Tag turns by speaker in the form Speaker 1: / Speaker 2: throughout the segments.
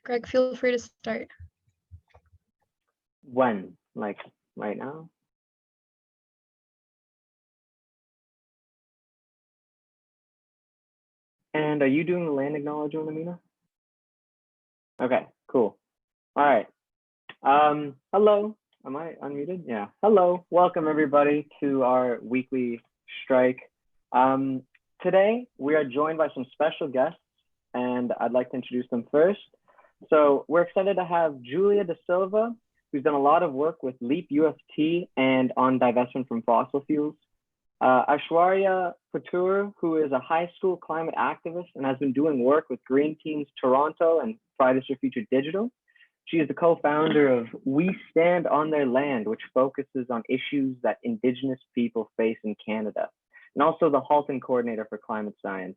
Speaker 1: Greg, feel free to start.
Speaker 2: When? Like right now? And are you doing the land acknowledgement, Amina? Okay, cool. All right. Hello. Am I unmuted? Yeah. Hello. Welcome everybody to our weekly strike. Today we are joined by some special guests, and I'd like to introduce them first. So we're excited to have Julia Da Silva, who's done a lot of work with LEAP UFT and on divestment from fossil fuels. Aishwarya Patur, who is a high school climate activist and has been doing work with Green Teams Toronto and Fridays for Future Digital. She is the co-founder of We Stand on Their Land, which focuses on issues that Indigenous people face in Canada, and also the Halton Coordinator for Climate Science.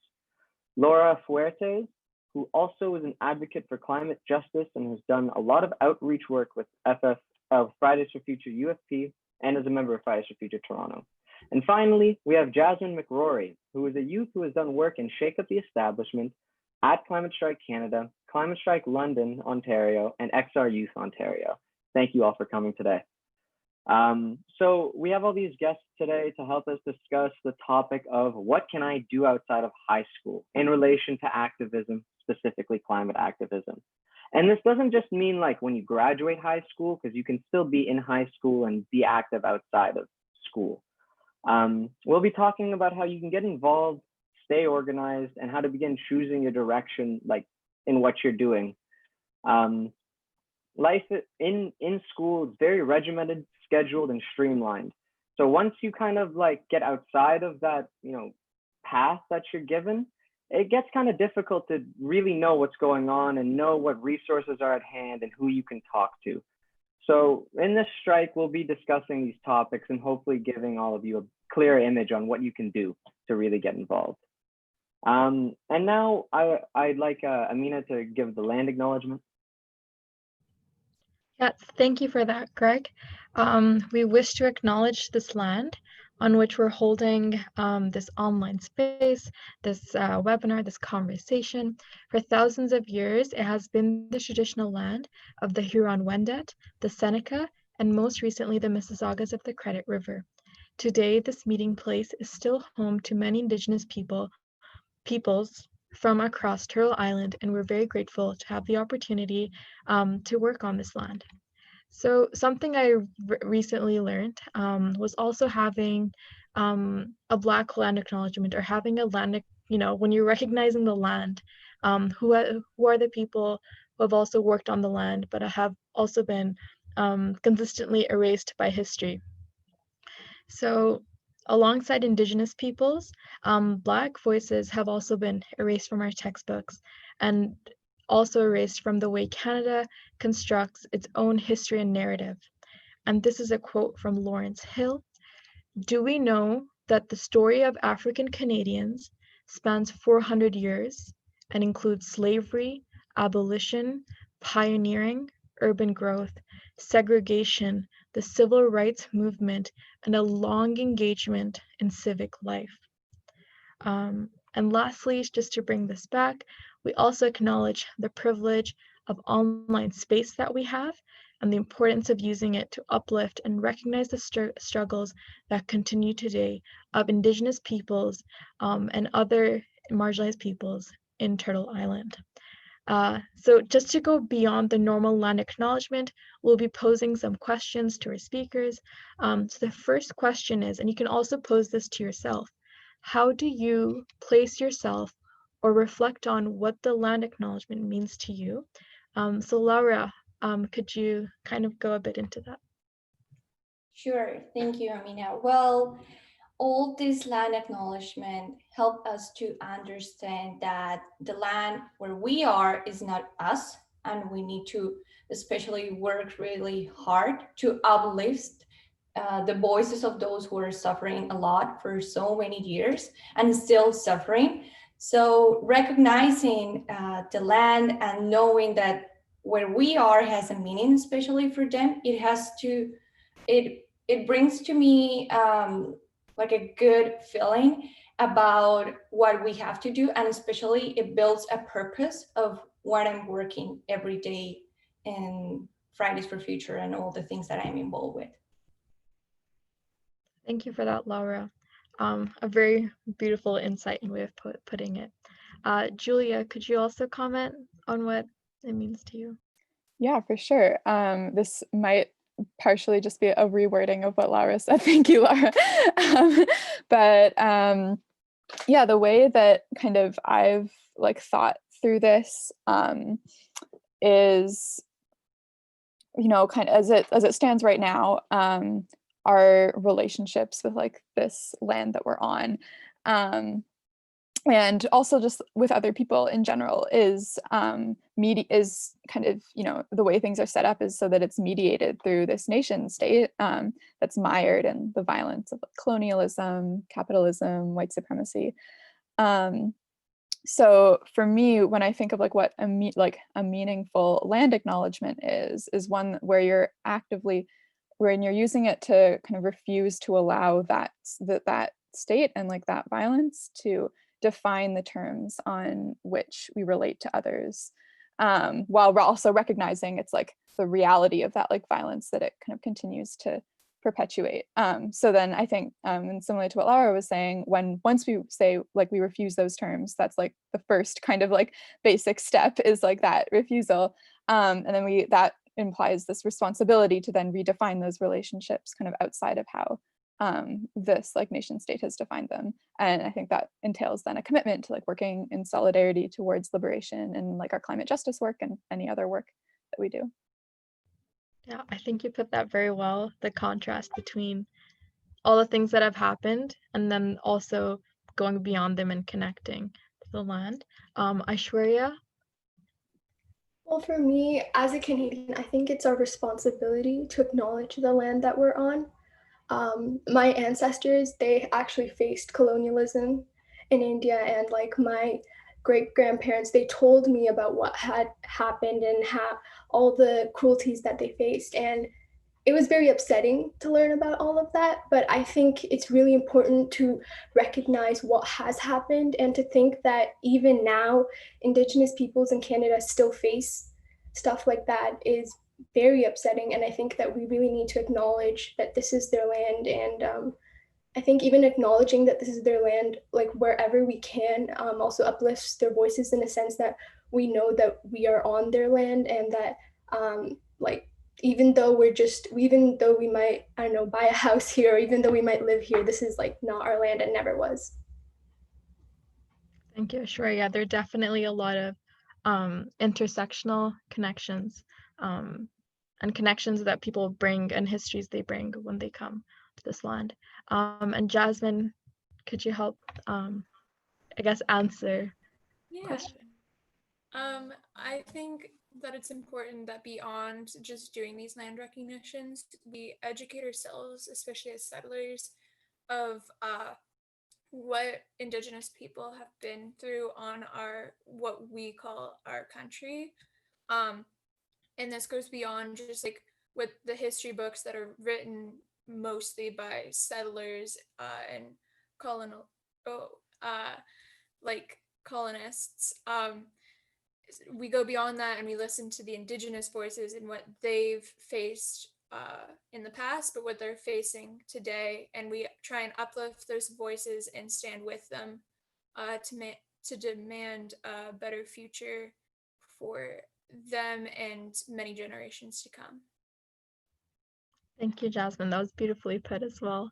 Speaker 2: Laura Fuertes, who also is an advocate for climate justice and has done a lot of outreach work with Fridays for Future UFP and is a member of Fridays for Future Toronto. And finally, we have Jasmine McRory, who is a youth who has done work in Shake Up the Establishment at Climate Strike Canada, Climate Strike London, Ontario, and XR Youth Ontario. Thank you all for coming today. So we have all these guests today to help us discuss the topic of what can I do outside of high school in relation to activism, specifically climate activism. And this doesn't just mean like when you graduate high school, because you can still be in high school and be active outside of school. We'll be talking about how you can get involved, stay organized, and how to begin choosing your direction, like in what you're doing. Life in school is very regimented, scheduled, and streamlined. So once you kind of like get outside of that, path that you're given, it gets kind of difficult to really know what's going on and know what resources are at hand and who you can talk to. So in this strike, we'll be discussing these topics and hopefully giving all of you a clear image on what you can do to really get involved. And now I'd like Amina to give the land acknowledgement.
Speaker 1: Yes, thank you for that, Greg. We wish to acknowledge this land on which we're holding this online space, this webinar, this conversation. For thousands of years, it has been the traditional land of the Huron-Wendat, the Seneca, and most recently the Mississaugas of the Credit River. Today, this meeting place is still home to many Indigenous peoples from across Turtle Island, and we're very grateful to have the opportunity to work on this land. So something I recently learned was also having a Black land acknowledgement, or having a land, when you're recognizing the land, who are the people who have also worked on the land, but have also been consistently erased by history. So alongside Indigenous peoples, Black voices have also been erased from our textbooks and also erased from the way Canada constructs its own history and narrative. And this is a quote from Lawrence Hill. "Do we know that the story of African Canadians spans 400 years and includes slavery, abolition, pioneering, urban growth, segregation, the civil rights movement, and a long engagement in civic life?" And lastly, just to bring this back, we also acknowledge the privilege of online space that we have and the importance of using it to uplift and recognize the struggles that continue today of Indigenous peoples and other marginalized peoples in Turtle Island. So just to go beyond the normal land acknowledgement, we'll be posing some questions to our speakers. So the first question is, and you can also pose this to yourself, how do you place yourself or reflect on what the land acknowledgement means to you? So Laura, could you kind of go a bit into that?
Speaker 3: Sure, thank you, Amina. Well, all this land acknowledgement help us to understand that the land where we are is not us, and we need to especially work really hard to uplift the voices of those who are suffering a lot for so many years and still suffering. So recognizing the land and knowing that where we are has a meaning, especially for them, it brings to me like a good feeling about what we have to do, and especially it builds a purpose of what I'm working every day in Fridays for Future and all the things that I'm involved with.
Speaker 1: Thank you for that, Laura. A very beautiful insight and way of putting it. Julia, could you also comment on what it means to you?
Speaker 4: Yeah, for sure. This might partially just be a rewording of what Laura said. Thank you, Laura. But yeah, the way that kind of I've like thought through this is, you know, kind of as it stands right now, our relationships with like this land that we're on, and also just with other people in general is is kind of, you know, the way things are set up is so that it's mediated through this nation state that's mired in the violence of like, colonialism, capitalism, white supremacy. So for me, when I think of like what a meaningful land acknowledgement is one where you're actively, when you're using it to kind of refuse to allow that state and like that violence to define the terms on which we relate to others, while we're also recognizing it's like the reality of that like violence that it kind of continues to perpetuate. So then I think, and similar to what Laura was saying, once we say like we refuse those terms, that's like the first kind of like basic step is like that refusal, and then that implies this responsibility to then redefine those relationships kind of outside of how this like nation state has defined them. And I think that entails then a commitment to like working in solidarity towards liberation and like our climate justice work and any other work that we do.
Speaker 1: Yeah, I think you put that very well, the contrast between all the things that have happened and then also going beyond them and connecting to the land. Aishwarya?
Speaker 5: Well, for me, as a Canadian, I think it's our responsibility to acknowledge the land that we're on. My ancestors, they actually faced colonialism in India, and like my great grandparents, they told me about what had happened and how all the cruelties that they faced. And it was very upsetting to learn about all of that, but I think it's really important to recognize what has happened and to think that even now, Indigenous peoples in Canada still face stuff like that is very upsetting. And I think that we really need to acknowledge that this is their land. And I think even acknowledging that this is their land, like wherever we can, also uplifts their voices in a sense that we know that we are on their land and that like even though we might, I don't know, buy a house here, or even though we might live here, this is like not our land and never was.
Speaker 1: Thank you, Aishwarya. Yeah, there are definitely a lot of intersectional connections and connections that people bring and histories they bring when they come to this land. And Jasmine, could you help, I guess, answer the question?
Speaker 6: I think that it's important that beyond just doing these land recognitions, we educate ourselves, especially as settlers, of what Indigenous people have been through on what we call our country. And this goes beyond just like with the history books that are written mostly by settlers and like colonists. We go beyond that and we listen to the Indigenous voices and what they've faced in the past, but what they're facing today, and we try and uplift those voices and stand with them to demand a better future for them and many generations to come.
Speaker 1: Thank you, Jasmine. That was beautifully put as well.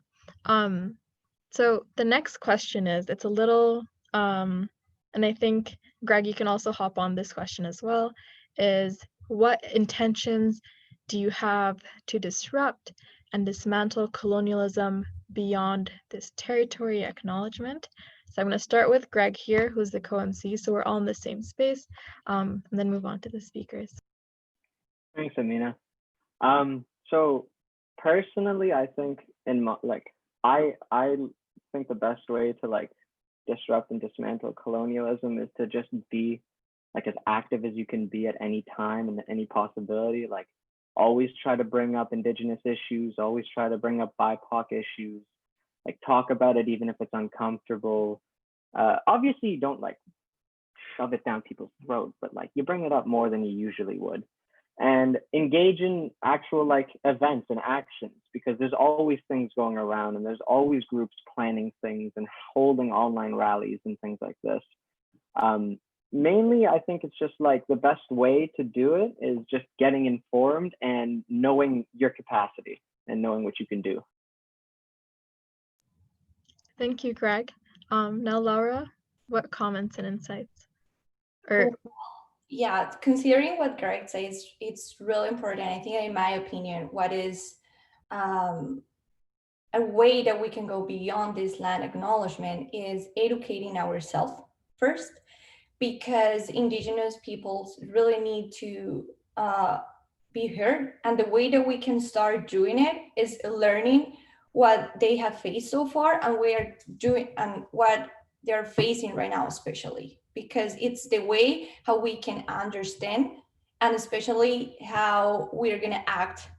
Speaker 1: So the next question is, it's a little, and I think, Greg, you can also hop on this question as well, is what intentions do you have to disrupt and dismantle colonialism beyond this territory acknowledgement? So I'm going to start with Greg here, who's the co-MC, so we're all in the same space, and then move on to the speakers.
Speaker 2: Thanks, Amina. So personally, I think I think the best way to like disrupt and dismantle colonialism is to just be like as active as you can be at any time and any possibility. Like always try to bring up Indigenous issues, always try to bring up BIPOC issues, like talk about it, even if it's uncomfortable. Obviously, you don't like shove it down people's throats, but like you bring it up more than you usually would, and engage in actual like events and actions, because there's always things going around and there's always groups planning things and holding online rallies and things like this. Mainly, I think it's just like the best way to do it is just getting informed and knowing your capacity and knowing what you can do.
Speaker 1: Thank you, Greg. Now, Laura, what comments and insights? Or
Speaker 3: yeah, considering what Greg says, it's really important. I think, in my opinion, what is a way that we can go beyond this land acknowledgement is educating ourselves first, because Indigenous peoples really need to be heard. And the way that we can start doing it is learning what they have faced so far and we are doing and what they're facing right now, especially because it's the way how we can understand, and especially how we're going to act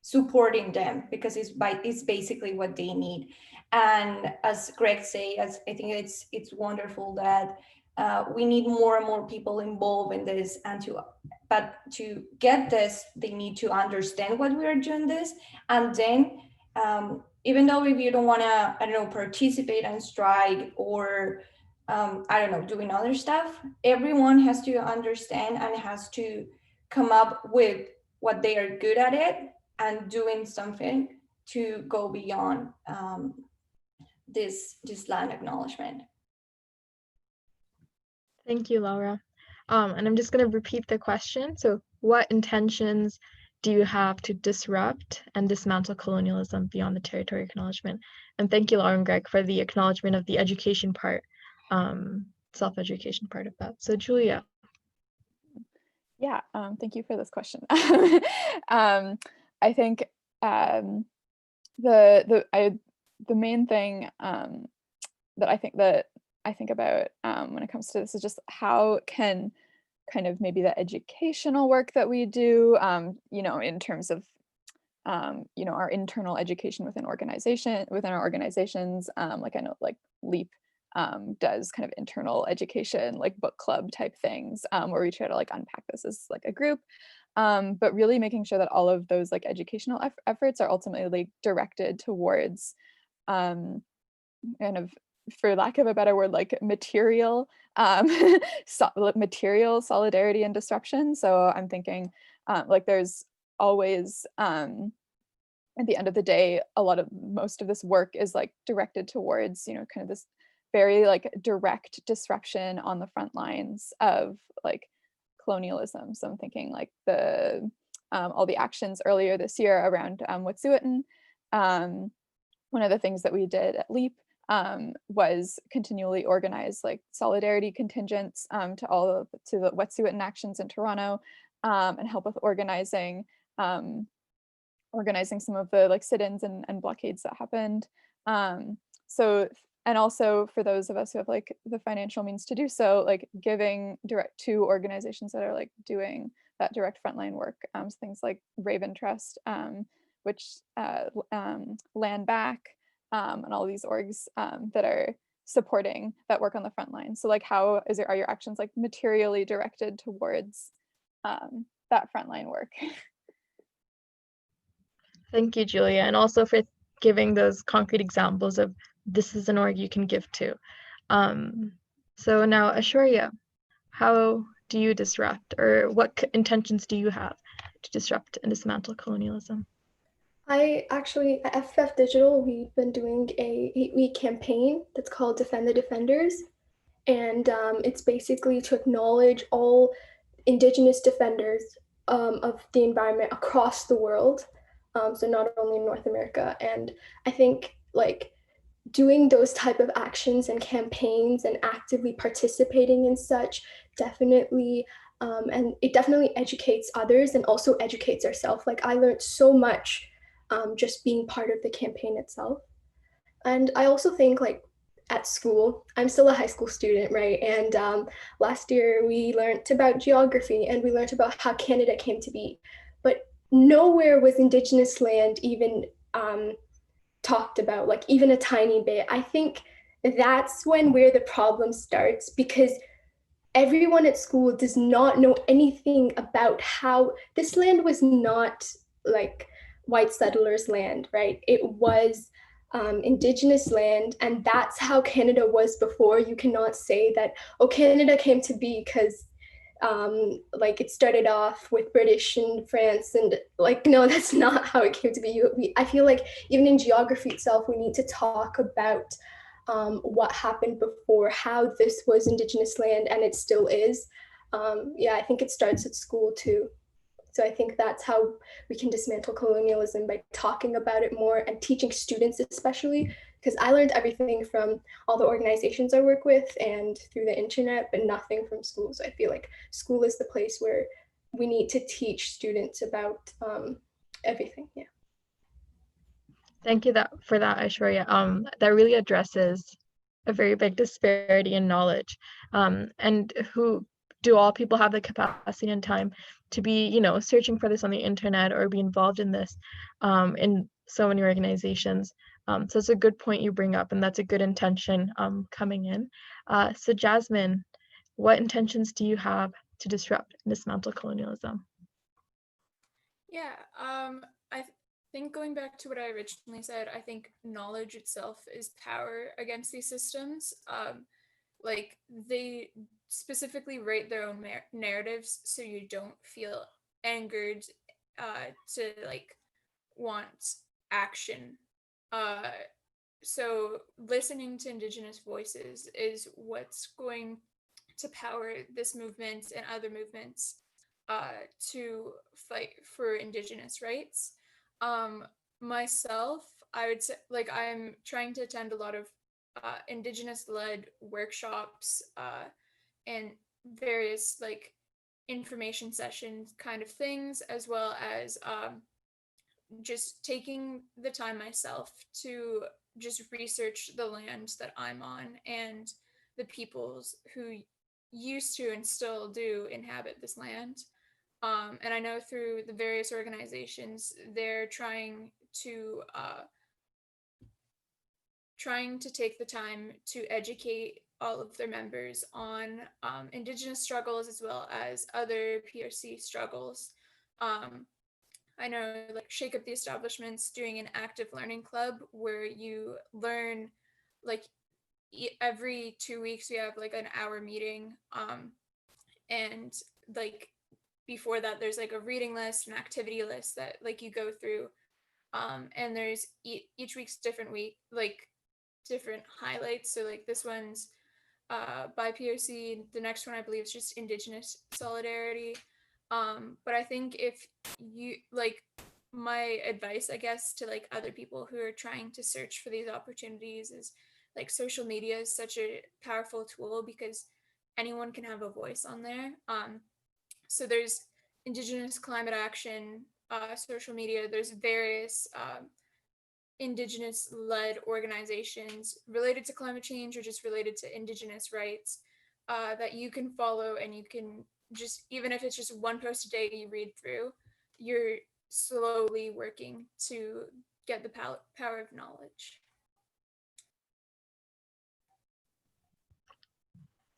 Speaker 3: supporting them, because it's basically what they need. And as Greg say, as I think it's wonderful that we need more and more people involved in this, and to get this, they need to understand what we are doing this. And then even though if you don't want to, I don't know, participate and strike or I don't know, doing other stuff, everyone has to understand and has to come up with what they are good at it and doing something to go beyond this land acknowledgement.
Speaker 1: thank you, Laura. And I'm just going to repeat the question. So, what intentions do you have to disrupt and dismantle colonialism beyond the territory acknowledgement? And thank you, Laura and Greg, for the acknowledgement of the education part, self-education part of that. So, Julia.
Speaker 4: Yeah, thank you for this question. I think the main thing that I think about when it comes to this is just how can kind of maybe the educational work that we do, in terms of our internal education within our organizations, like I know like LEAP does kind of internal education, like book club type things, where we try to like unpack this as like a group, but really making sure that all of those like educational efforts are ultimately directed towards kind of, for lack of a better word, like material material solidarity and disruption. So I'm thinking like there's always at the end of the day, most of this work is like directed towards, kind of this very like direct disruption on the front lines of like colonialism. So I'm thinking like the all the actions earlier this year around Wet'suwet'en. One of the things that we did at LEAP was continually organize like solidarity contingents to the Wet'suwet'en actions in Toronto, and help with organizing some of the like sit-ins and blockades that happened. And also for those of us who have like the financial means to do so, like giving direct to organizations that are like doing that direct frontline work, things like Raven Trust, which Land Back, and all these orgs that are supporting that work on the front line. So like are your actions like materially directed towards that frontline work?
Speaker 1: Thank you, Julia, and also for giving those concrete examples of this is an org you can give to. So now, Ashwarya, how do you disrupt, or what intentions do you have to disrupt and dismantle colonialism?
Speaker 5: I actually, at FFF Digital, we've been doing a 8-week campaign that's called Defend the Defenders. And it's basically to acknowledge all Indigenous defenders of the environment across the world. So not only in North America. And I think like doing those type of actions and campaigns and actively participating in such definitely, and it definitely educates others and also educates ourselves. Like I learned so much just being part of the campaign itself. And I also think like at school, I'm still a high school student, right? And last year we learned about geography and we learned about how Canada came to be, but nowhere was Indigenous land even talked about, like even a tiny bit. I think that's where the problem starts, because everyone at school does not know anything about how this land was not like white settlers' land, right? It was Indigenous land, and that's how Canada was before. You cannot say that, oh, Canada came to be because like it started off with British and France, and like, no, that's not how it came to be. I feel like even in geography itself, we need to talk about what happened before, how this was Indigenous land and it still is. Yeah, I think it starts at school too. So I think that's how we can dismantle colonialism, by talking about it more and teaching students, especially because I learned everything from all the organizations I work with and through the internet, but nothing from school. So I feel like school is the place where we need to teach students about everything. Yeah.
Speaker 1: Thank you for that, Aishwarya. That really addresses a very big disparity in knowledge. And do all people have the capacity and time to be, searching for this on the internet or be involved in this in so many organizations? So it's a good point you bring up, and that's a good intention coming in. So Jasmine, what intentions do you have to disrupt and dismantle colonialism?
Speaker 6: Yeah, I think going back to what I originally said, I think knowledge itself is power against these systems. Like they specifically write their own narratives so you don't feel angered to like want action. Uh, so listening to Indigenous voices is what's going to power this movement and other movements to fight for Indigenous rights. Um, Myself, I would say, like, I'm trying to attend a lot of Indigenous-led workshops and various like information sessions kind of things, as well as just taking the time myself to just research the land that I'm on and the peoples who used to and still do inhabit this land. And I know through the various organizations, they're trying to take the time to educate all of their members on Indigenous struggles as well as other PRC struggles. I know like Shake Up the Establishment's doing an active learning club where you learn like every 2 weeks we have like an hour meeting. And like before that there's like a reading list, an activity list that like you go through. And there's each week's different like different highlights. So like this one's by POC, the next one I believe is just Indigenous solidarity. But I think if you like, my advice I guess to like other people who are trying to search for these opportunities is like social media is such a powerful tool because anyone can have a voice on there. So there's Indigenous climate action social media, there's various Indigenous-led organizations related to climate change or just related to Indigenous rights that you can follow, and you can just, even if it's just one post a day you read through, you're slowly working to get the power of knowledge.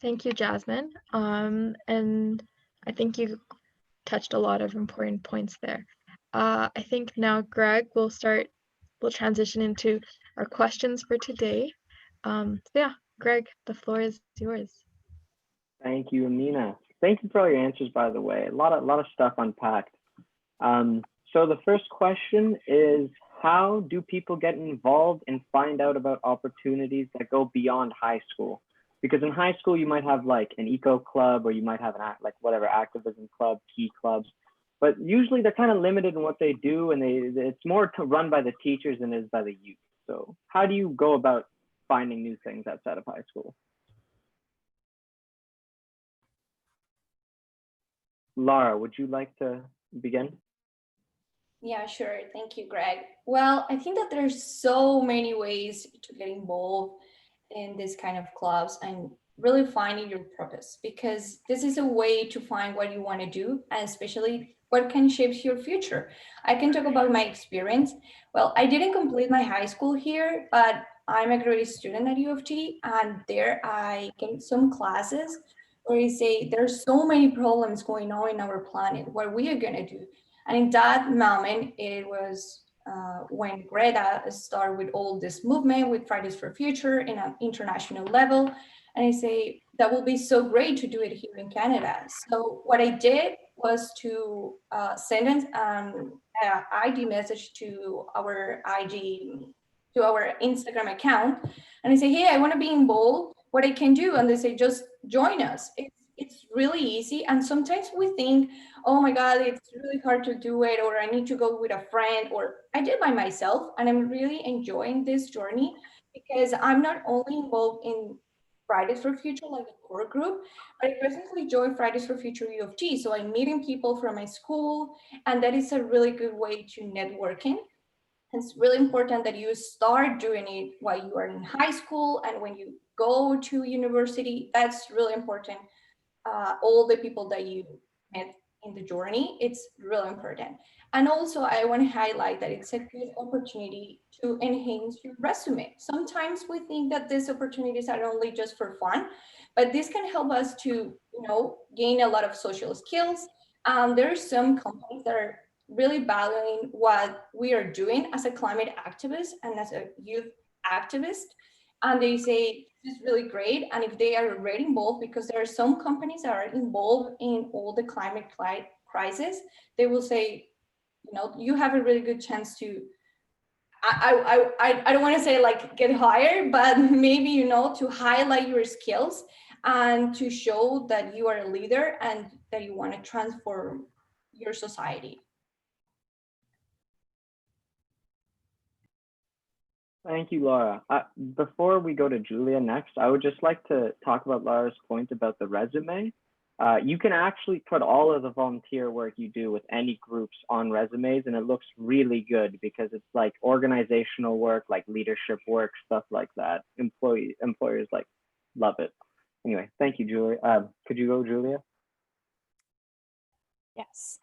Speaker 1: Thank you, Jasmine. And I think you touched a lot of important points there. I think now Greg will transition into our questions for today. So yeah, Greg, the floor is yours.
Speaker 2: Thank you, Amina. Thank you for all your answers, by the way. A lot of stuff unpacked. So the first question is, how do people get involved and find out about opportunities that go beyond high school? Because in high school, you might have like an eco club, or you might have whatever activism club, key clubs, but usually they're kind of limited in what they do, and it's more run by the teachers than it is by the youth. So how do you go about finding new things outside of high school? Lara, would you like to begin?
Speaker 3: Yeah, sure. Thank you, Greg. Well, I think that there's so many ways to get involved in this kind of clubs and really finding your purpose, because this is a way to find what you want to do, and especially what can shape your future. I can talk about my experience. Well, I didn't complete my high school here, but I'm a great student at U of T, and there I get some classes where you say there's so many problems going on in our planet. What we are gonna do? And in that moment, it was when Greta started with all this movement with Fridays for Future in an international level. And I say, that will be so great to do it here in Canada. So what I did was to send an ID message to our to our Instagram account. And I say, hey, I want to be involved. What I can do? And they say, just join us. It's really easy. And sometimes we think, oh my God, it's really hard to do it, or I need to go with a friend, or I did by myself. And I'm really enjoying this journey because I'm not only involved in Fridays for Future, like the core group, but I recently joined Fridays for Future U of T. So I'm meeting people from my school, and that is a really good way to networking. It's really important that you start doing it while you are in high school and when you go to university. That's really important. All the people that you met in the journey, it's really important. And also I want to highlight that it's a good opportunity to enhance your resume. Sometimes we think that these opportunities are only just for fun, but this can help us to, gain a lot of social skills. There are some companies that are really valuing what we are doing as a climate activist and as a youth activist, and they say this is really great. And if they are already involved, because there are some companies that are involved in all the climate crisis, they will say, you have a really good chance to, I don't want to say like get hired, but maybe, to highlight your skills and to show that you are a leader and that you want to transform your society.
Speaker 2: Thank you, Laura. Before we go to Julia next, I would just like to talk about Laura's point about the resume. You can actually put all of the volunteer work you do with any groups on resumes, and it looks really good because it's like organizational work, like leadership work, stuff like that. Employers like love it. Anyway, thank you, Julia. Could you go, Julia?
Speaker 4: Yes.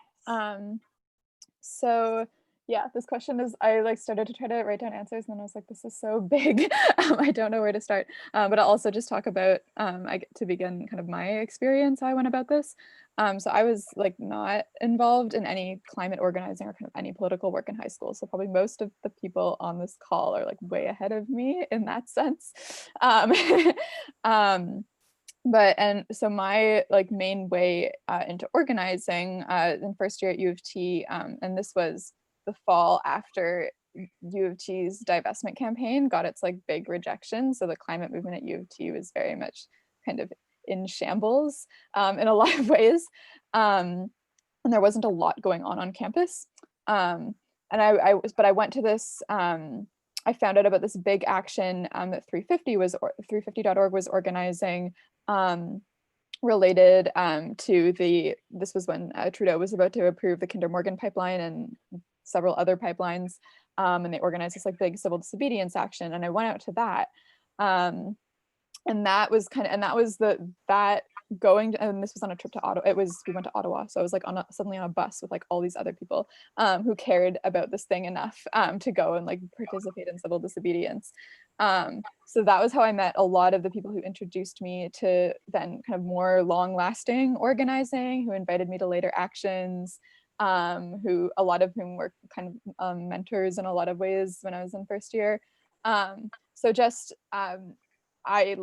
Speaker 4: So yeah, this question is, I like started to try to write down answers and then I was like, this is so big. I don't know where to start. But I'll also just talk about, I get to begin kind of my experience, how I went about this. So I was like not involved in any climate organizing or kind of any political work in high school. So probably most of the people on this call are like way ahead of me in that sense. And so my like main way into organizing in first year at U of T, and this was the fall after U of T's divestment campaign got its like big rejection. So the climate movement at U of T was very much kind of in shambles in a lot of ways. And there wasn't a lot going on campus. But I went to this, I found out about this big action that 350.org was organizing related to this was when Trudeau was about to approve the Kinder Morgan pipeline and several other pipelines, and they organized this like big civil disobedience action, and I went out to that, and that was and this was on a trip to Ottawa. We went to Ottawa, so I was like suddenly on a bus with like all these other people who cared about this thing enough to go and like participate in civil disobedience. So that was how I met a lot of the people who introduced me to then kind of more long-lasting organizing, who invited me to later actions, who a lot of whom were kind of mentors in a lot of ways when I was in first year. So just I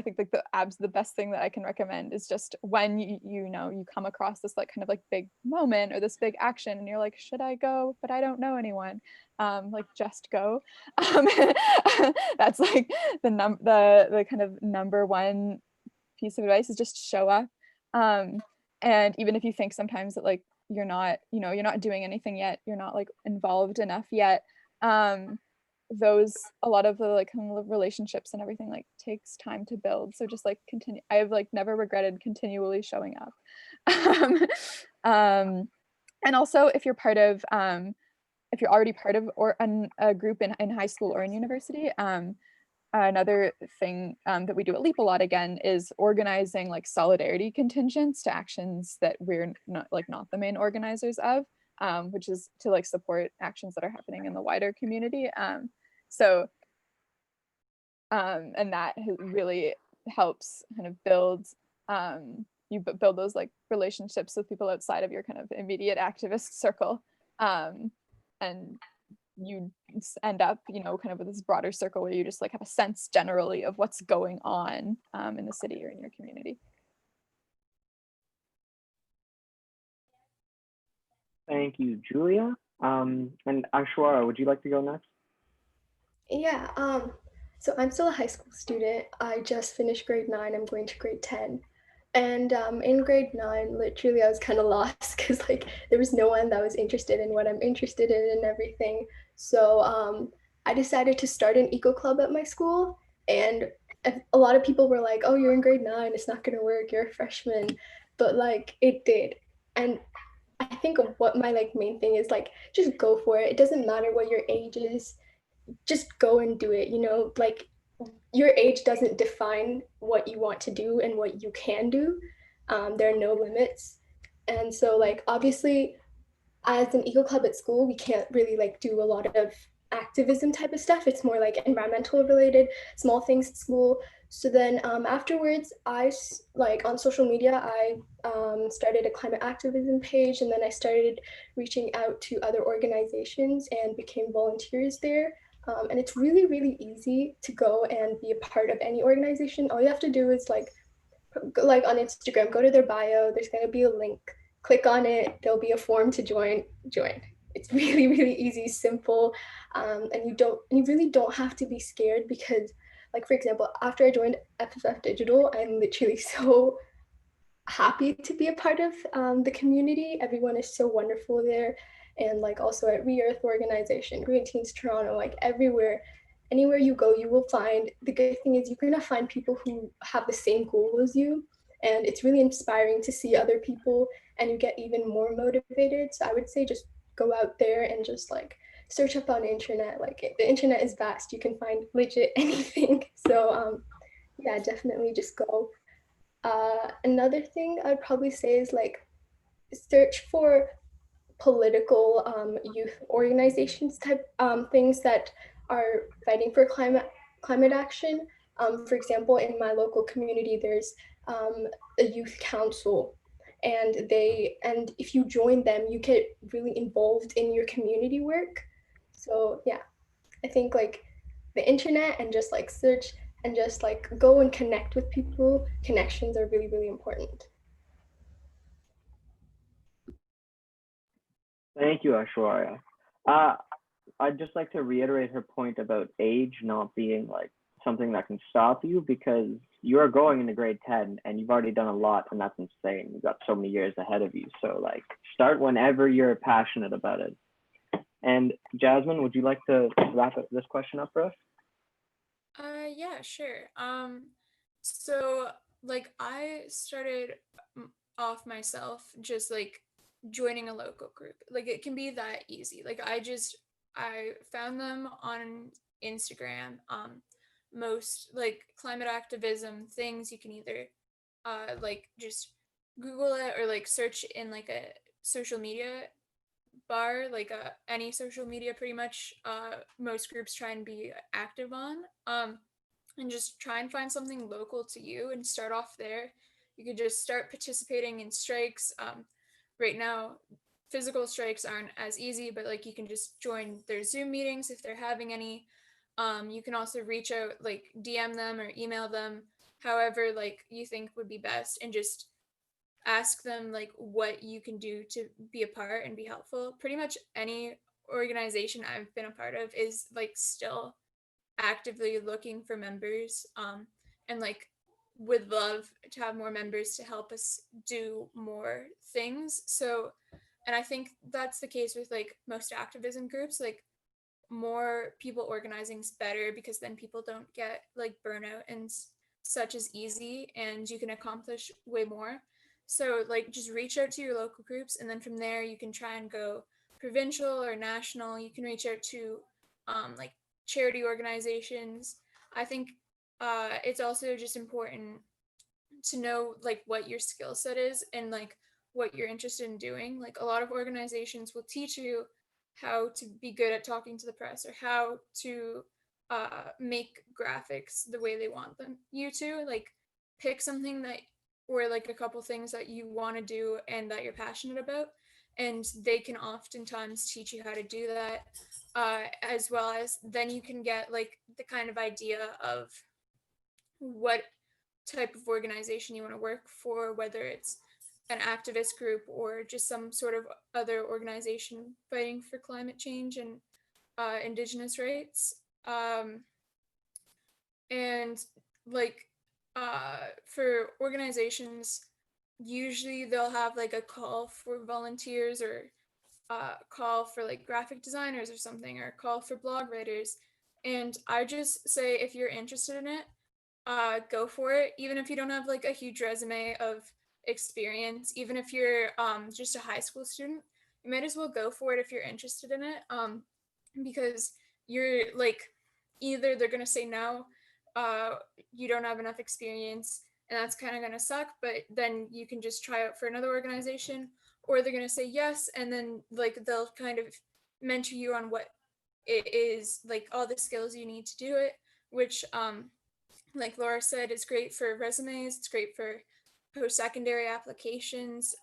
Speaker 4: think like the best thing that I can recommend is just when you come across this like kind of like big moment or this big action and you're like, should I go? But I don't know anyone. Like just go. That's like the kind of number one piece of advice is just show up. And even if you think sometimes that like you're not doing anything yet, you're not like involved enough yet. A lot of the like kind of relationships and everything like takes time to build. So just like continue. I have like never regretted continually showing up. And also if you're already part of a group in high school or in university, another thing that we do at LEAP a lot again is organizing like solidarity contingents to actions that we're not the main organizers of, which is to like support actions that are happening in the wider community. And that really helps kind of build build those like relationships with people outside of your kind of immediate activist circle, and you end up, you know, kind of with this broader circle where you just like have a sense generally of what's going on in the city or in your community.
Speaker 2: Thank you, Julia. And Ashwara, would you like to go next?
Speaker 5: Yeah, so I'm still a high school student. I just finished grade 9. I'm going to grade 10. And in grade 9, literally I was kind of lost because like there was no one that was interested in what I'm interested in and everything. So I decided to start an eco club at my school. And a lot of people were like, oh, you're in grade 9, it's not going to work, you're a freshman. But like it did. And I think what my like main thing is like, just go for it. It doesn't matter what your age is, just go and do it, you know, like your age doesn't define what you want to do and what you can do. There are no limits. And so like obviously as an eco club at school, we can't really like do a lot of activism type of stuff. It's more like environmental related, small things at school. So then afterwards, like on social media, I started a climate activism page, and then I started reaching out to other organizations and became volunteers there. And it's really, really easy to go and be a part of any organization. All you have to do is like on Instagram, go to their bio. There's going to be a link. Click on it. There'll be a form to join. It's really, really easy, simple, and you really don't have to be scared because, like for example, after I joined FFF Digital, I'm literally so happy to be a part of the community. Everyone is so wonderful there, and like also at Re-Earth organization, Green Teens Toronto, like everywhere, anywhere you go, you will find, the good thing is you're gonna find people who have the same goal as you, and it's really inspiring to see other people, and you get even more motivated. So I would say just go out there and just like search up on the internet. Like the internet is vast, you can find legit anything. So yeah, definitely just go. Another thing I'd probably say is like search for political youth organizations type things that are fighting for climate action. For example, in my local community, there's a youth council, and if you join them, you get really involved in your community work. So yeah, I think like the internet and just like search and just like go and connect with people. Connections are really, really important.
Speaker 2: Thank you, Ashwarya. I'd just like to reiterate her point about age not being like something that can stop you, because you are going into grade 10 and you've already done a lot, and that's insane. You've got so many years ahead of you. So like start whenever you're passionate about it. And Jasmine, would you like to wrap this question up for us?
Speaker 6: Yeah, sure. So like I started off myself just like joining a local group. Like it can be that easy. Like I found them on Instagram. Most like climate activism things you can either like just Google it or like search in like a social media bar, like any social media pretty much most groups try and be active on, and just try and find something local to you and start off there. You could just start participating in strikes. Right now physical strikes aren't as easy, but like you can just join their Zoom meetings if they're having any. You can also reach out, like DM them or email them, however like you think would be best, and just ask them like what you can do to be a part and be helpful. Pretty much any organization I've been a part of is like still actively looking for members, and like would love to have more members to help us do more things. So, and I think that's the case with like most activism groups. Like more people organizing is better, because then people don't get like burnout and such as easy, and you can accomplish way more. So like just reach out to your local groups, and then from there you can try and go provincial or national. You can reach out to like charity organizations. I think it's also just important to know like what your skill set is and like what you're interested in doing. Like a lot of organizations will teach you how to be good at talking to the press or how to make graphics the way they want them you to. Like pick something that or like a couple things that you want to do and that you're passionate about, and they can oftentimes teach you how to do that, as well as then you can get like the kind of idea of what type of organization you want to work for, whether it's an activist group or just some sort of other organization fighting for climate change and indigenous rights. And like for organizations, usually they'll have like a call for volunteers or call for like graphic designers or something, or call for blog writers. And I just say if you're interested in it, go for it. Even if you don't have like a huge resume of experience, even if you're just a high school student, you might as well go for it if you're interested in it, because you're like either they're gonna say no, you don't have enough experience, and that's kind of going to suck, but then you can just try out for another organization, or they're going to say yes, and then like they'll kind of mentor you on what it is, like all the skills you need to do it, which like Laura said, is great for resumes, it's great for post-secondary applications.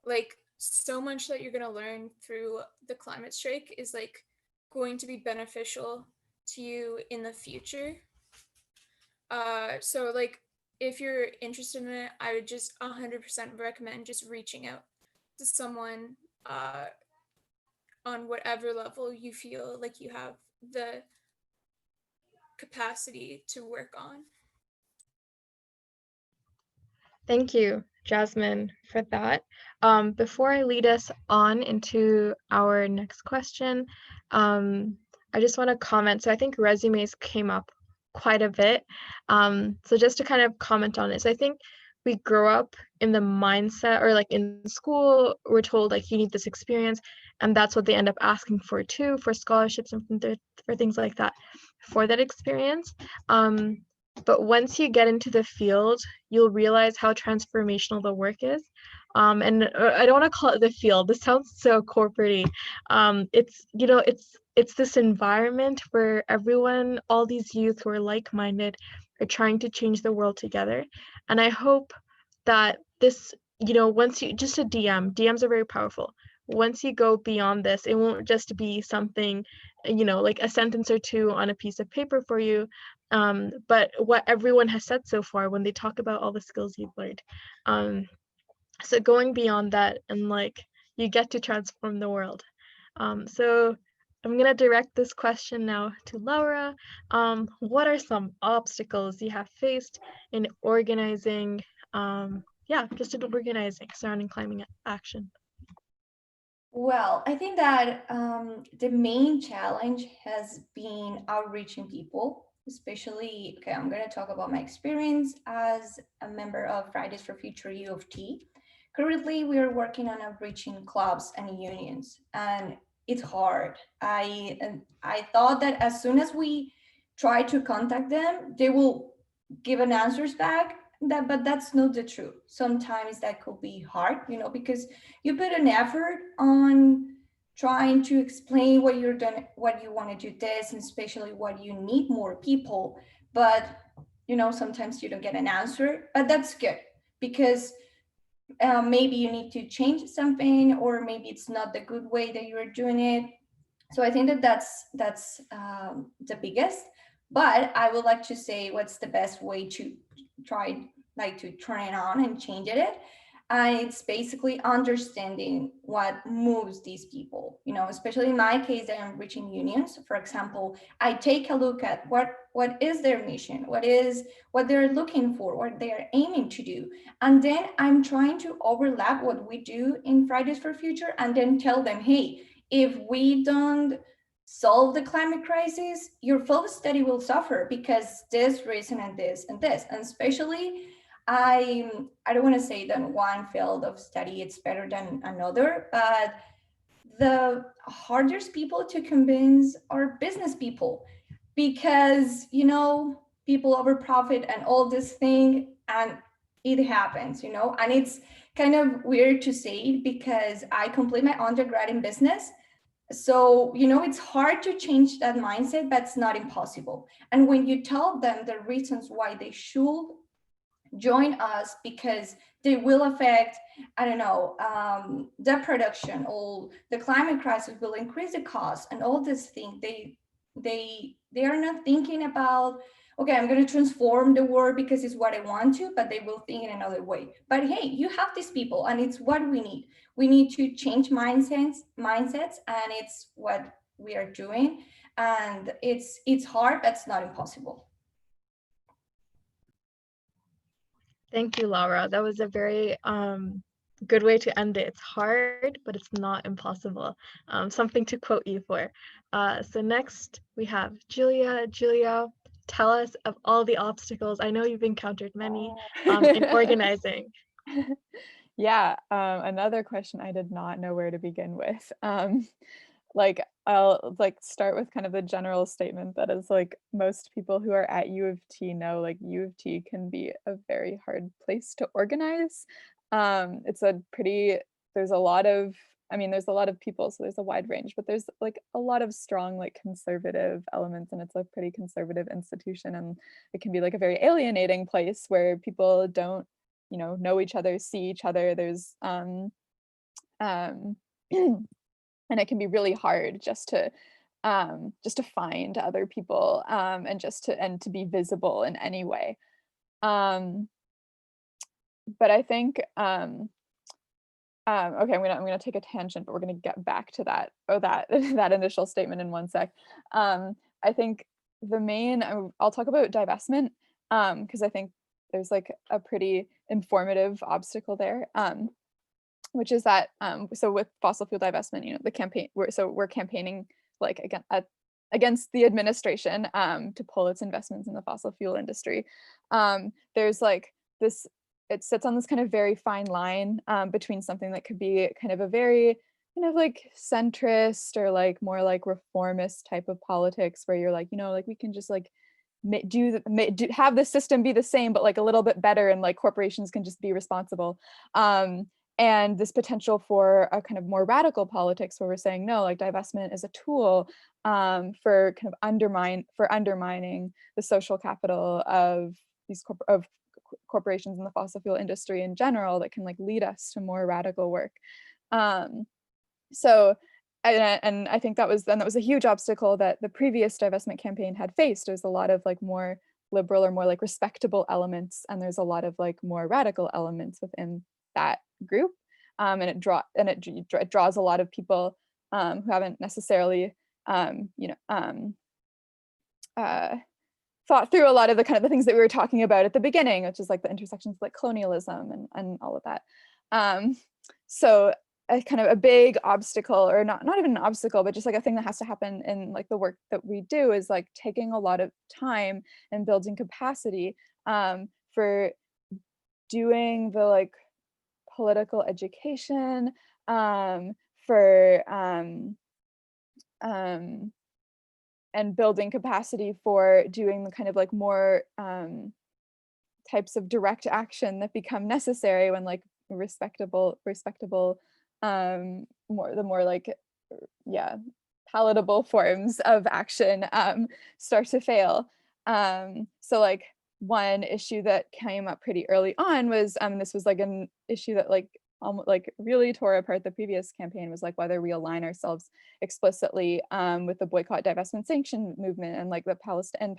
Speaker 6: Like so much that you're going to learn through the climate strike is like going to be beneficial to you in the future. So like if you're interested in it, I would just 100% recommend just reaching out to someone on whatever level you feel like you have the capacity to work on.
Speaker 1: Thank you, Jasmine, for that. Before I lead us on into our next question, I just want to comment. So I think resumes came up quite a bit. So just to kind of comment on it. So I think we grow up in the mindset, or like in school, we're told like you need this experience, and that's what they end up asking for too, for scholarships and for things like that, for that experience. But once you get into the field, you'll realize how transformational the work is. And I don't want to call it the field. This sounds so corporate-y. It's, you know, it's this environment where everyone, all these youth who are like-minded, are trying to change the world together. And I hope that this, you know, once you, just a DMs are very powerful. Once you go beyond this, it won't just be something, you know, like a sentence or two on a piece of paper for you, but what everyone has said so far when they talk about all the skills you've learned. So going beyond that, and like you get to transform the world. So I'm gonna direct this question now to Laura. What are some obstacles you have faced in organizing, just in organizing surrounding climate action?
Speaker 3: Well, I think that the main challenge has been outreaching people, especially, okay, I'm going to talk about my experience as a member of Fridays for Future U of T. Currently, we are working on outreaching clubs and unions, and it's hard. I thought that as soon as we try to contact them, they will give an answers back. But that's not the truth. Sometimes that could be hard, you know, because you put an effort on trying to explain what you're doing, what you want to do this, and especially what you need more people. But, you know, sometimes you don't get an answer, but that's good because maybe you need to change something, or maybe it's not the good way that you're doing it. So I think that that's the biggest. But I would like to say what's the best way to try, like, to turn it on and change it. And it's basically understanding what moves these people, you know, especially in my case that I'm reaching unions. For example, I take a look at what is their mission, what they're looking for, what they are aiming to do. And then I'm trying to overlap what we do in Fridays for Future and then tell them, hey, if we don't solve the climate crisis, your field study will suffer because this reason and this and this. And especially, I don't want to say that one field of study it's better than another, but the hardest people to convince are business people. because, you know, people over profit and all this thing, and it happens, you know, and it's kind of weird to say it because I complete my undergrad in business. So, you know, it's hard to change that mindset, but it's not impossible. And when you tell them the reasons why they should join us, because they will affect, I don't know, the production, or the climate crisis will increase the cost and all these things, they are not thinking about, okay, I'm going to transform the world because it's what I want to, but they will think in another way. But hey, you have these people, and it's what we need. We need to change mindsets, and it's what we are doing. And it's hard, but it's not impossible.
Speaker 1: Thank you, Laura. That was a very good way to end it. It's hard, but it's not impossible. Something to quote you for. So next we have Julia. Julia, tell us of all the obstacles. I know you've encountered many in organizing.
Speaker 4: Yeah, another question I did not know where to begin with. Like I'll like start with kind of the general statement that is like most people who are at U of T know like U of T can be a very hard place to organize. It's a pretty, there's a lot of, I mean, there's a lot of people, so there's a wide range, but there's like a lot of strong like conservative elements, and it's a pretty conservative institution, and it can be like a very alienating place where people don't, you know each other, see each other. There's and it can be really hard just to find other people, and to be visible in any way. But I think okay, I'm gonna take a tangent, but we're gonna get back to that that initial statement in one sec. I think the main, I'll talk about divestment, because I think there's like a pretty informative obstacle there, which is that so with fossil fuel divestment, you know, the campaign, we're campaigning like against the administration to pull its investments in the fossil fuel industry. There's like this, it sits on this kind of very fine line between something that could be kind of a very kind of like centrist or like more like reformist type of politics, where you're like, you know, like we can just like have the system be the same but like a little bit better, and like corporations can just be responsible, and this potential for a kind of more radical politics where we're saying no, like divestment is a tool for kind of undermining the social capital of these corporations in the fossil fuel industry in general, that can like lead us to more radical work. So and I think that was a huge obstacle that the previous divestment campaign had faced. There's a lot of like more liberal or more like respectable elements, and there's a lot of like more radical elements within that group, and it draws a lot of people who haven't necessarily thought through a lot of the kind of the things that we were talking about at the beginning, which is like the intersections of like colonialism and all of that. So a kind of a big obstacle, or not even an obstacle, but just like a thing that has to happen in like the work that we do, is like taking a lot of time and building capacity for doing the like political education, for and building capacity for doing the kind of like more types of direct action that become necessary when like respectable more like palatable forms of action start to fail. So like one issue that came up pretty early on was this was like an issue that like really tore apart the previous campaign, was like whether we align ourselves explicitly with the boycott, divestment, sanction movement and like the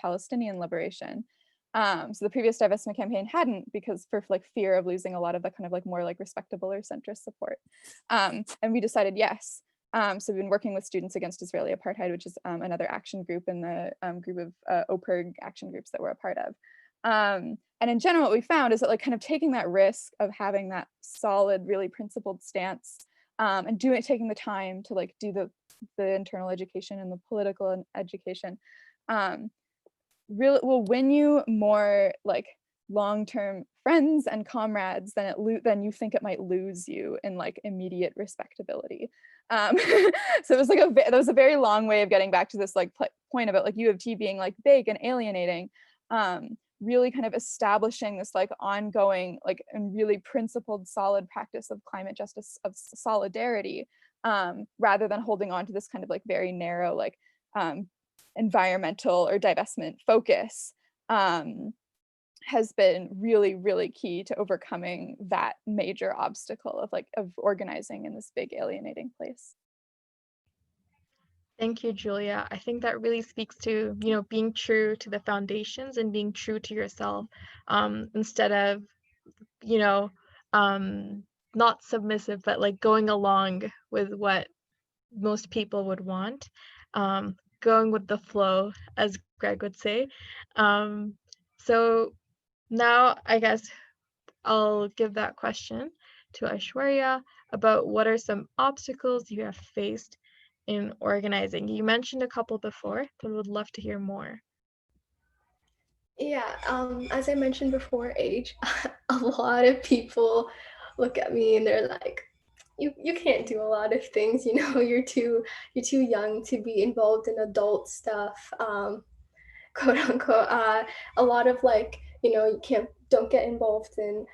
Speaker 4: Palestinian liberation. So the previous divestment campaign hadn't, because for like fear of losing a lot of the kind of like more like respectable or centrist support. And we decided yes. So we've been working with Students Against Israeli Apartheid, which is another action group in the group of OPIRG action groups that we're a part of. And in general, what we found is that like kind of taking that risk of having that solid, really principled stance, and taking the time to like do the internal education and the political education, really will win you more like long-term friends and comrades than you think it might lose you in like immediate respectability. So it was like that was a very long way of getting back to this like point about like U of T being like big and alienating, really kind of establishing this like ongoing like and really principled solid practice of climate justice, of solidarity, rather than holding on to this kind of like very narrow like environmental or divestment focus, has been really, really key to overcoming that major obstacle of organizing in this big alienating place.
Speaker 1: Thank you, Julia. I think that really speaks to, being true to the foundations and being true to yourself, instead of, you know, not submissive, but like going along with what most people would want, going with the flow, as Greg would say. So now I guess I'll give that question to Aishwarya about what are some obstacles you have faced in organizing. You mentioned a couple before, but would love to hear more.
Speaker 5: Yeah, as I mentioned before, age, a lot of people look at me and they're like, you can't do a lot of things, you're too young to be involved in adult stuff, quote unquote. A lot of like, you don't get involved in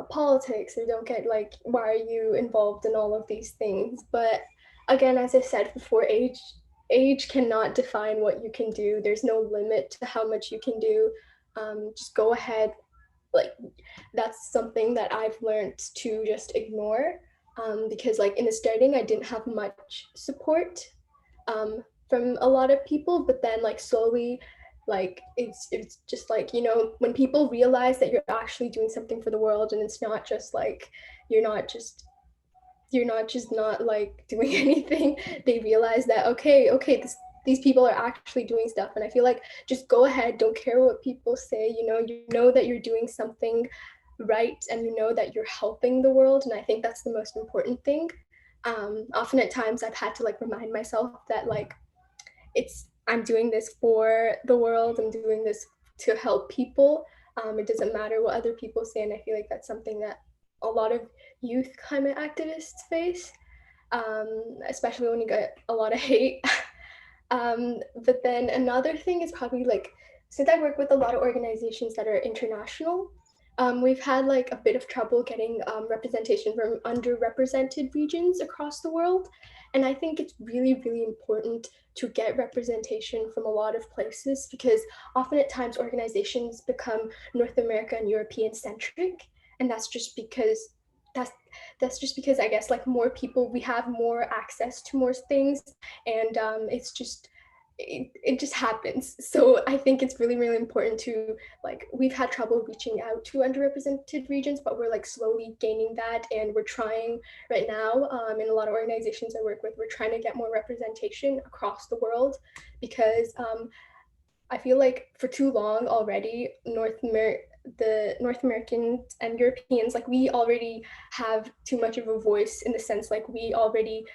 Speaker 5: politics, or don't get like, why are you involved in all of these things? But again, as I said before, age cannot define what you can do. There's no limit to how much you can do. Just go ahead. Like, that's something that I've learned to just ignore, because like in the starting I didn't have much support from a lot of people, but then like slowly, like it's just like, when people realize that you're actually doing something for the world, and it's not just like you're not just not like doing anything, they realize that okay, these people are actually doing stuff. And I feel like just go ahead, don't care what people say, you know that you're doing something right, and you know that you're helping the world. And I think that's the most important thing. Often at times I've had to like remind myself that like I'm doing this for the world, I'm doing this to help people. It doesn't matter what other people say. And I feel like that's something that a lot of youth climate activists face, especially when you get a lot of hate. But then another thing is probably like, since I work with a lot of organizations that are international, we've had like a bit of trouble getting representation from underrepresented regions across the world. And I think it's really, really important to get representation from a lot of places, because often at times organizations become North America and European centric. And that's just because I guess like more people, we have more access to more things, and it's just it just happens. So I think it's really, really important to like, we've had trouble reaching out to underrepresented regions, but we're like slowly gaining that, and we're trying right now, in a lot of organizations I work with, we're trying to get more representation across the world, because I feel like for too long already, the North Americans and Europeans, like we already have too much of a voice, in the sense like we already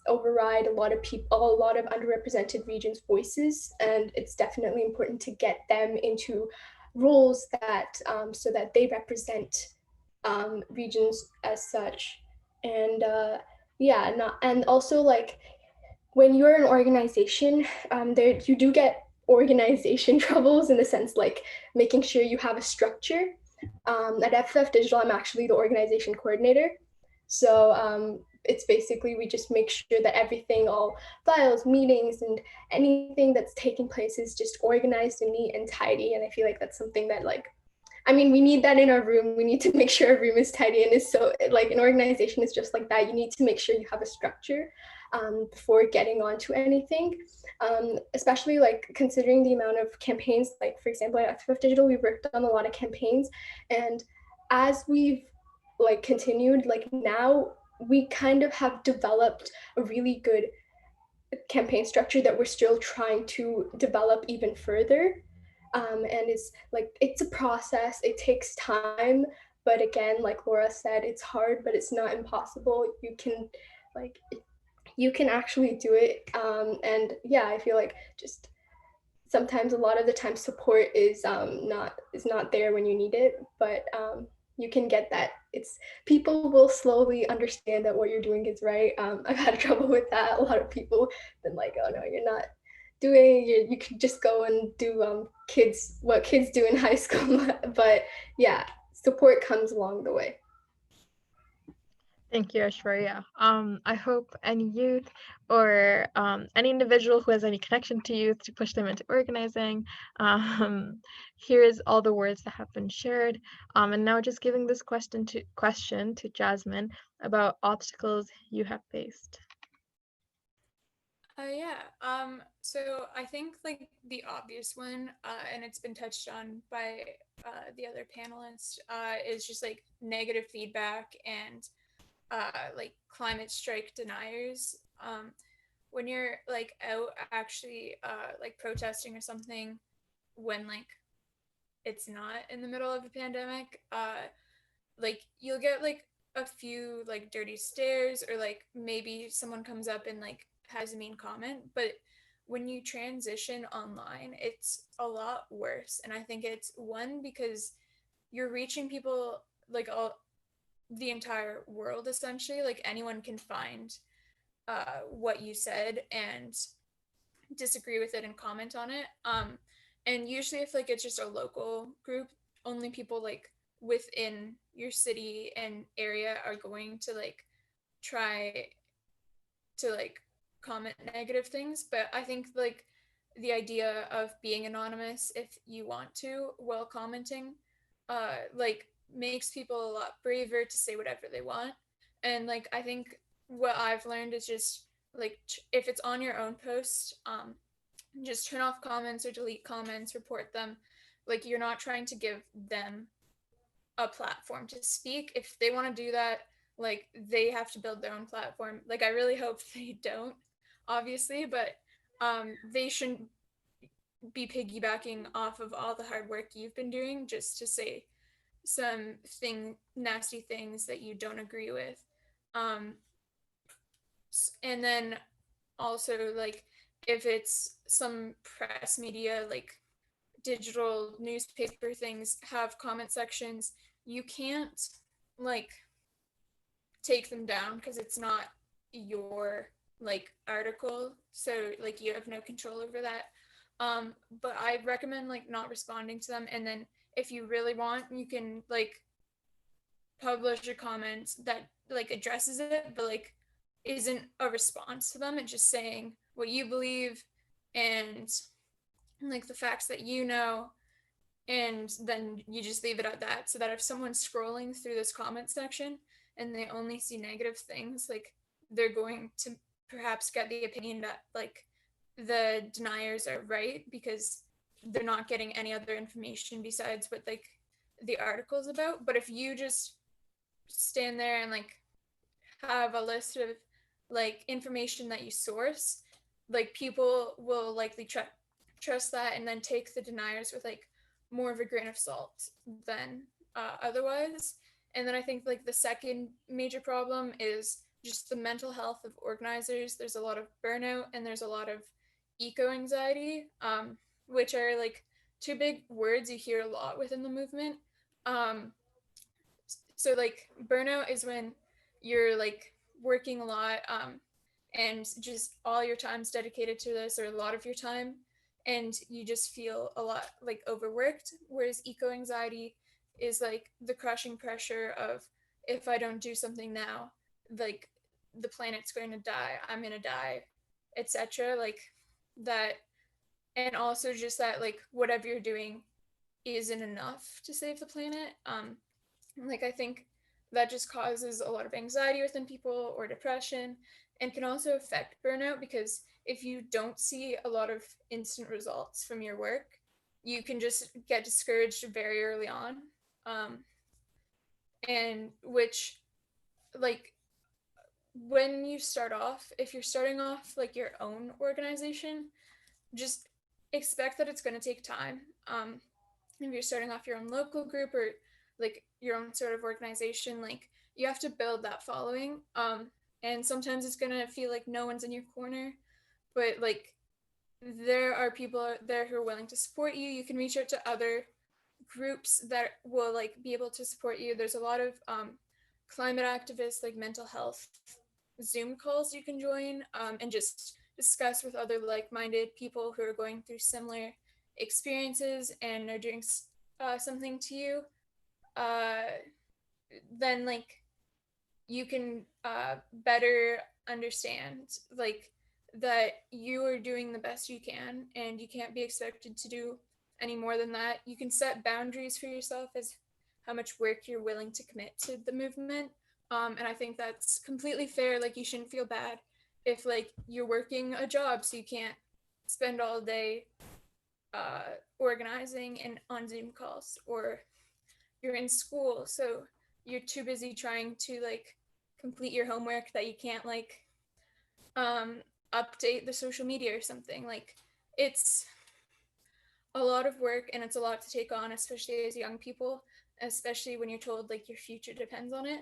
Speaker 5: override a lot of underrepresented regions' voices, and it's definitely important to get them into roles that so that they represent regions as such. And and also like, when you're an organization, there you do get organization troubles, in the sense like making sure you have a structure. At FF Digital, I'm actually the organization coordinator. So it's basically, we just make sure that everything, all files, meetings, and anything that's taking place is just organized and neat and tidy. And I feel like that's something that like, I mean, we need that in our room. We need to make sure our room is tidy, and is so like, an organization is just like that. You need to make sure you have a structure before getting onto anything, especially like considering the amount of campaigns. Like for example, at FF Digital, we worked on a lot of campaigns, and as we've like continued, like now we kind of have developed a really good campaign structure that we're still trying to develop even further. And it's like, it's a process, it takes time, but again, like Laura said, it's hard, but it's not impossible. You can actually do it. And yeah, I feel like just sometimes, a lot of the time, support is not there when you need it. But you can get that. It's people will slowly understand that what you're doing is right. I've had trouble with that. A lot of people been like, oh no, you're not doing, you can just go and do what kids do in high school. But yeah, support comes along the way.
Speaker 1: Thank you, Ashwarya. I hope any youth or any individual who has any connection to youth to push them into organizing hears all the words that have been shared. And now just giving this question to Jasmine about obstacles you have faced.
Speaker 6: So I think like the obvious one, and it's been touched on by the other panelists, is just like negative feedback and like climate strike deniers. When you're like out actually like protesting or something, when like it's not in the middle of a pandemic, like you'll get like a few like dirty stares, or like maybe someone comes up and like has a mean comment. But when you transition online, it's a lot worse. And I think it's one, because you're reaching people like all the entire world essentially. Like anyone can find what you said and disagree with it and comment on it. And usually if like it's just a local group, only people like within your city and area are going to like try to like comment negative things. But I think like the idea of being anonymous if you want to while commenting like makes people a lot braver to say whatever they want. And like I think what I've learned is just like if it's on your own post, just turn off comments or delete comments, report them. Like you're not trying to give them a platform to speak. If they want to do that, like they have to build their own platform. Like I really hope they don't, obviously, but they shouldn't be piggybacking off of all the hard work you've been doing just to say nasty things that you don't agree with. Um, and then also like if it's some press media, like digital newspaper things have comment sections, you can't like take them down because it's not your like article, so like you have no control over that. But I recommend like not responding to them, and then if you really want, you can like publish a comment that like addresses it, but like isn't a response to them. It's just saying what you believe and like the facts that you know, and then you just leave it at that, so that if someone's scrolling through this comment section and they only see negative things, like they're going to perhaps get the opinion that like the deniers are right because they're not getting any other information besides what like the article's about. But if you just stand there and like have a list of like information that you source, like people will likely trust that and then take the deniers with like more of a grain of salt than otherwise. And then I think like the second major problem is just the mental health of organizers. There's a lot of burnout and there's a lot of eco anxiety, which are like two big words you hear a lot within the movement. Um, so like burnout is when you're like working a lot, and just all your time's dedicated to this, or a lot of your time, and you just feel a lot like overworked. Whereas eco anxiety is like the crushing pressure of, if I don't do something now, like the planet's going to die, I'm going to die, etc. Like that. And also just that like whatever you're doing isn't enough to save the planet. Like I think that just causes a lot of anxiety within people, or depression, and can also affect burnout, because if you don't see a lot of instant results from your work, you can just get discouraged very early on. And which like when you start off, if you're starting off like your own organization, just expect that it's going to take time. If you're starting off your own local group or like your own sort of organization, like you have to build that following. And sometimes it's going to feel like no one's in your corner, but like there are people out there who are willing to support you. You can reach out to other groups that will like be able to support you. There's a lot of climate activists, like mental health Zoom calls you can join, and just discuss with other like-minded people who are going through similar experiences and are doing something to you. Then like you can better understand like that you are doing the best you can and you can't be expected to do any more than that. You can set boundaries for yourself as how much work you're willing to commit to the movement. And I think that's completely fair. Like you shouldn't feel bad if like you're working a job so you can't spend all day organizing and on Zoom calls, or you're in school so you're too busy trying to like complete your homework that you can't like update the social media or something. Like it's a lot of work and it's a lot to take on, especially as young people, especially when you're told like your future depends on it.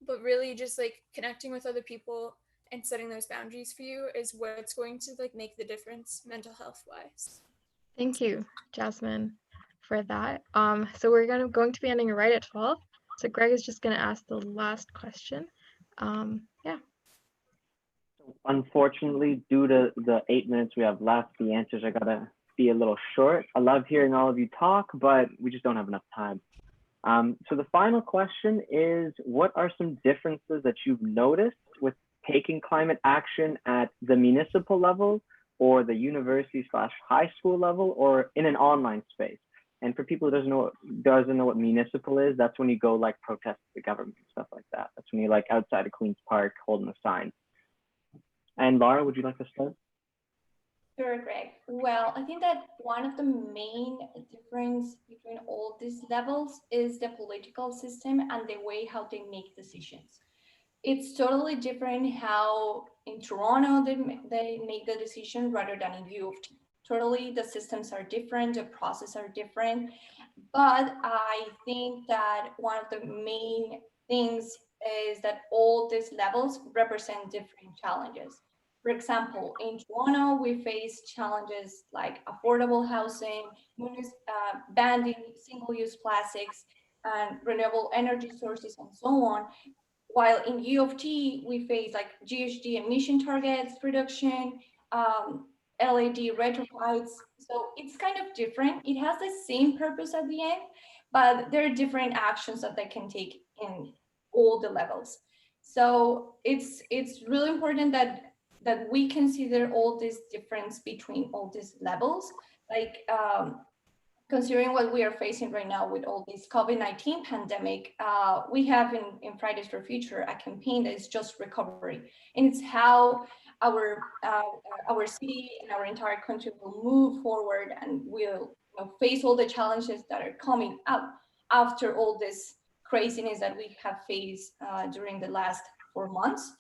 Speaker 6: But really just like connecting with other people and setting those boundaries for you is what's going to like make the difference mental health wise.
Speaker 1: Thank you, Jasmine, for that. So we're going to be ending right at 12. So Greg is just going to ask the last question. Yeah.
Speaker 2: Unfortunately, due to the 8 minutes we have left, the answers are gonna be a little short. I love hearing all of you talk, but we just don't have enough time. So the final question is, what are some differences that you've noticed with taking climate action at the municipal level or the university/high school level or in an online space? And for people who doesn't know what municipal is, that's when you go like protest the government, stuff like that. That's when you're like outside of Queen's Park holding a sign. And Laura, would you like to start?
Speaker 3: Sure, Greg. Well, I think that one of the main difference between all these levels is the political system and the way how they make decisions. It's totally different how in Toronto they make the decision rather than in U of T. Totally, the systems are different, the processes are different. But I think that one of the main things is that all these levels represent different challenges. For example, in Toronto, we face challenges like affordable housing, banning single-use plastics, and renewable energy sources, and so on. While in U of T, we face like GHG emission targets, reduction, LED retrofits. So it's kind of different. It has the same purpose at the end, but there are different actions that they can take in all the levels. So it's really important that we consider all this difference between all these levels. Like considering what we are facing right now with all this COVID-19 pandemic, we have in Fridays for Future a campaign that is just recovery, and it's how our city and our entire country will move forward and will face all the challenges that are coming up after all this craziness that we have faced during the last 4 months.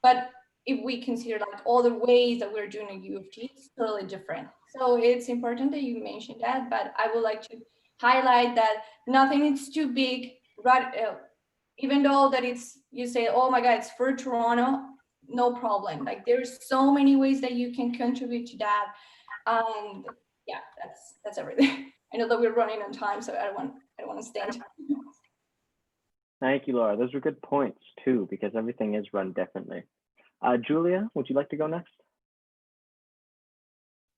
Speaker 3: But if we consider like all the ways that we're doing a U of T, it's totally different. So it's important that you mentioned that, but I would like to highlight that nothing is too big, right? Even though that you say, oh my God, it's for Toronto, no problem. Like there's so many ways that you can contribute to that. And yeah, that's everything. I know that we're running on time, so I don't want to stand.
Speaker 2: Thank you, Laura. Those were good points too, because everything is run differently. Julia, would you like to go next?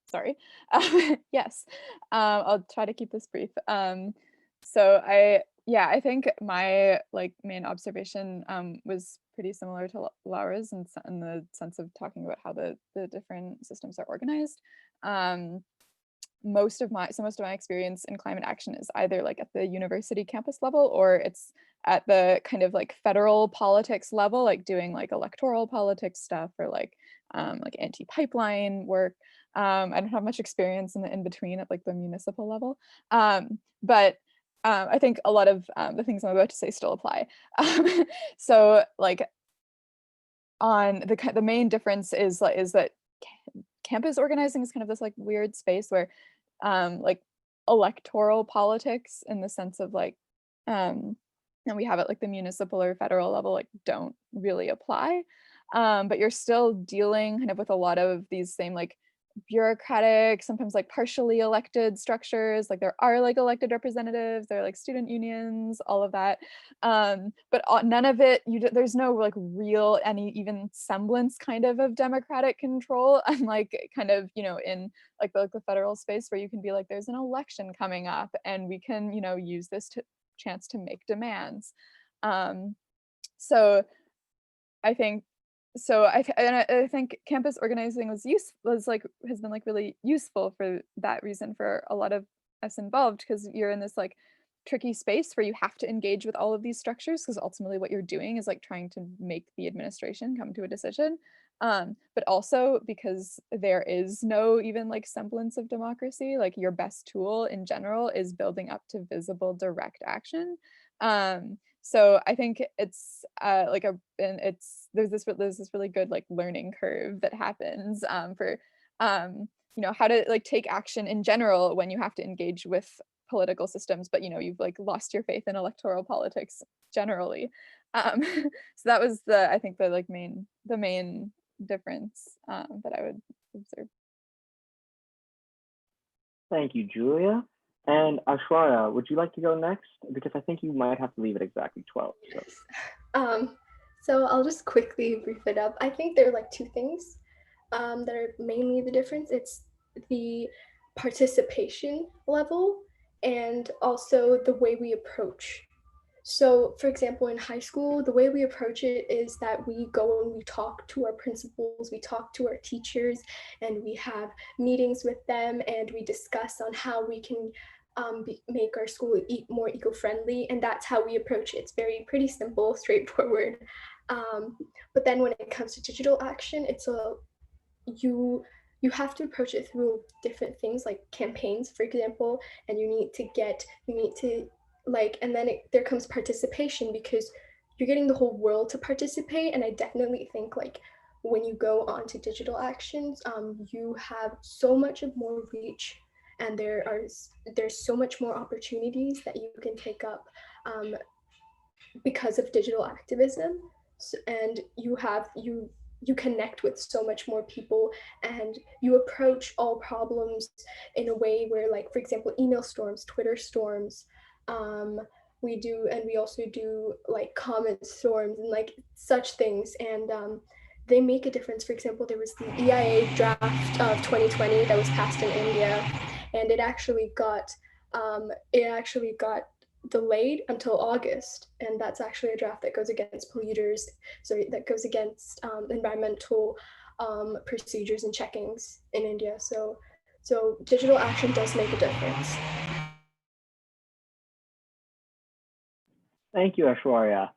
Speaker 4: Sorry. Yes, I'll try to keep this brief. So I think my like main observation was pretty similar to Laura's in the sense of talking about how the different systems are organized. Most of my experience in climate action is either like at the university campus level, or it's at the kind of like federal politics level, like doing like electoral politics stuff or like anti-pipeline work. I don't have much experience in the in-between at like the municipal level, but I think a lot of the things I'm about to say still apply. So like on the main difference is that campus organizing is kind of this like weird space where like electoral politics in the sense of like and we have it like the municipal or federal level like don't really apply, but you're still dealing kind of with a lot of these same like bureaucratic, sometimes like partially elected structures. Like there are like elected representatives, there are like student unions, all of that. But none of it, there's no like real, any even semblance kind of democratic control, unlike kind of, you know, in like the federal space where you can be like, there's an election coming up and we can, you know, use this chance to make demands. So I think I think campus organizing has been like really useful for that reason for a lot of us involved, because you're in this like tricky space where you have to engage with all of these structures, because ultimately what you're doing is like trying to make the administration come to a decision. But also because there is no even like semblance of democracy, like your best tool in general is building up to visible direct action. So I think it's there's this really good like learning curve that happens for you know, how to like take action in general when you have to engage with political systems, but you know, you've like lost your faith in electoral politics generally. So that was I think the main difference that I would observe.
Speaker 2: Thank you, Julia. And Ashwarya, would you like to go next? Because I think you might have to leave at exactly 12.
Speaker 5: So I'll just quickly brief it up. I think there are like two things that are mainly the difference. It's the participation level and also the way we approach. So, for example, in high school, the way we approach it is that we go and we talk to our principals, we talk to our teachers, and we have meetings with them, and we discuss on how we can make our school more eco-friendly, and that's how we approach it. It's pretty simple, straightforward. But then when it comes to digital action, you have to approach it through different things like campaigns, for example, and you need to like, and then there comes participation, because you're getting the whole world to participate. And I definitely think like when you go on to digital actions, you have so much of more reach, and there's so much more opportunities that you can take up because of digital activism. And you connect with so much more people, and you approach all problems in a way where, like, for example, email storms, Twitter storms, we also do like comment storms and like such things, and they make a difference. For example, there was the EIA draft of 2020 that was passed in India, and it actually got delayed until August, and that's actually a draft that goes against polluters, so that goes against environmental procedures and checkings in India. So digital action does make a difference.
Speaker 2: Thank you, Ashwarya.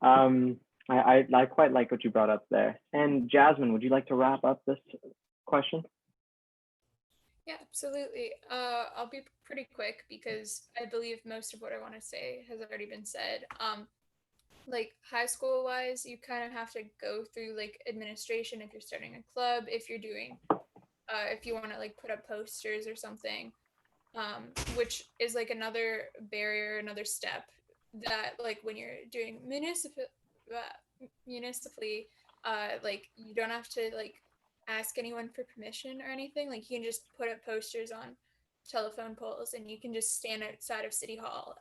Speaker 2: I quite like what you brought up there. And Jasmine, would you like to wrap up this question?
Speaker 6: Yeah, absolutely. I'll be pretty quick because I believe most of what I want to say has already been said. Like high school wise, you kind of have to go through like administration if you're starting a club, if you're doing, if you want to like put up posters or something, which is like another barrier, another step that like when you're doing municipally, like you don't have to like ask anyone for permission or anything. Like you can just put up posters on telephone poles and you can just stand outside of City Hall.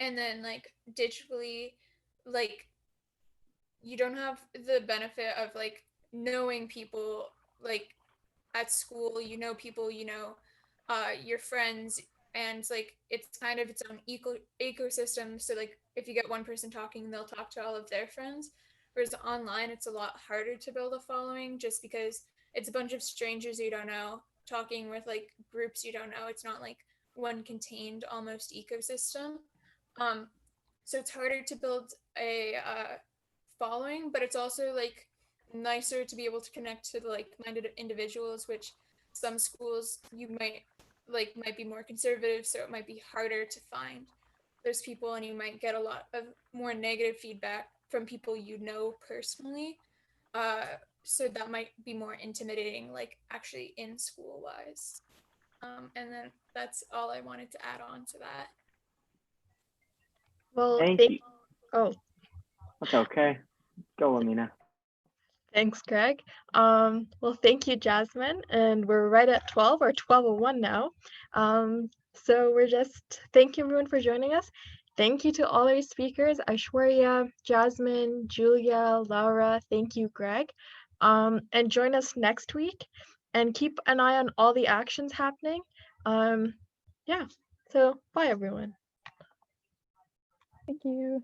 Speaker 6: And then like digitally, like you don't have the benefit of like knowing people like at school, you know people, you know your friends, and like it's kind of its own ecosystem. So like if you get one person talking, they'll talk to all of their friends. Whereas online, it's a lot harder to build a following just because it's a bunch of strangers you don't know talking with like groups you don't know. It's not like one contained almost ecosystem. Um, so it's harder to build a following, but it's also like nicer to be able to connect to the like-minded individuals, which some schools you might be more conservative, so it might be harder to find those people, and you might get a lot of more negative feedback from people you know personally. So that might be more intimidating, like actually in school wise. And then that's all I wanted to add on to that.
Speaker 1: Well,
Speaker 2: Thank you.
Speaker 1: oh,
Speaker 2: That's okay. Go, Amina.
Speaker 1: Thanks, Greg. Well, thank you, Jasmine. And we're right at 12 or 12:01 now. So we're just, thank you everyone for joining us. Thank you to all our speakers, Aishwarya, Jasmine, Julia, Laura, thank you, Greg. And join us next week and keep an eye on all the actions happening. Yeah, so bye everyone.
Speaker 4: Thank you.